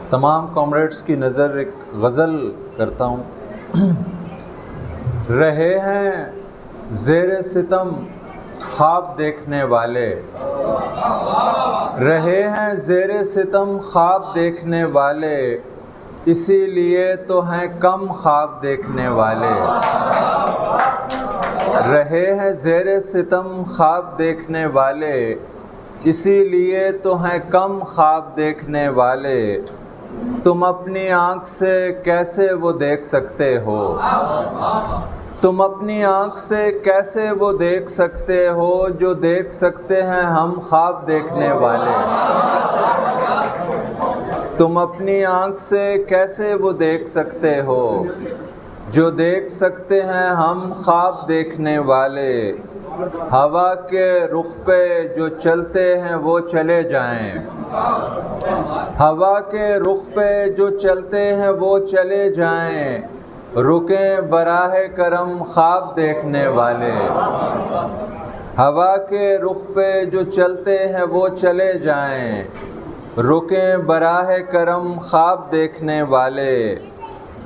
تمام کامریڈس کی نظر ایک غزل کرتا ہوں۔ رہے ہیں زیر ستم خواب دیکھنے والے، رہے ہیں زیر ستم خواب دیکھنے والے، اسی لیے تو ہیں کم خواب دیکھنے والے۔ رہے ہیں زیر ستم خواب دیکھنے والے، اسی لیے تو ہیں کم خواب دیکھنے والے۔ تم اپنی آنکھ سے کیسے وہ دیکھ سکتے ہو، تم اپنی آنکھ سے کیسے وہ دیکھ سکتے ہو جو دیکھ سکتے ہیں ہم خواب دیکھنے والے۔ تم اپنی آنکھ سے کیسے وہ دیکھ سکتے ہو جو دیکھ سکتے ہیں ہم خواب دیکھنے والے۔ ہوا کے رخ پہ جو چلتے ہیں وہ چلے جائیں، ہوا کے رخ پہ جو چلتے ہیں وہ چلے جائیں، رکیں براہ کرم خواب دیکھنے والے۔ ہوا کے رخ پہ جو چلتے ہیں وہ چلے جائیں، رکیں براہ کرم خواب دیکھنے والے۔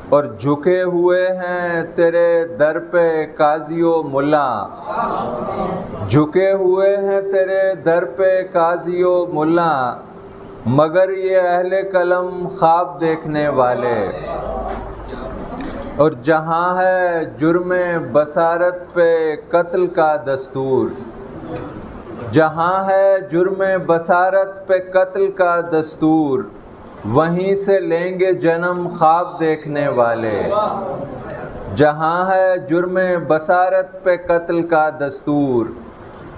اور جھکے ہوئے ہیں تیرے در پہ قاضی و ملا، جھکے ہوئے ہیں تیرے در پہ قاضی و ملا، مگر یہ اہل قلم خواب دیکھنے والے۔ اور جہاں ہے جرم بصارت پہ قتل کا دستور، جہاں ہے جرم بصارت پہ قتل کا دستور، وہیں سے لیں گے جنم خواب دیکھنے والے۔ جہاں ہے جرم بصارت پہ قتل کا دستور،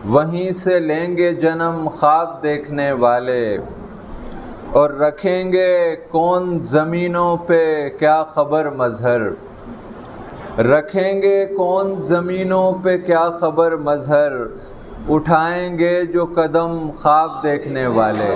وہیں سے لیں گے جنم خواب دیکھنے والے۔ اور رکھیں گے کون زمینوں پہ کیا خبر مظہر، رکھیں گے کون زمینوں پہ کیا خبر مظہر، اٹھائیں گے جو قدم خواب دیکھنے والے۔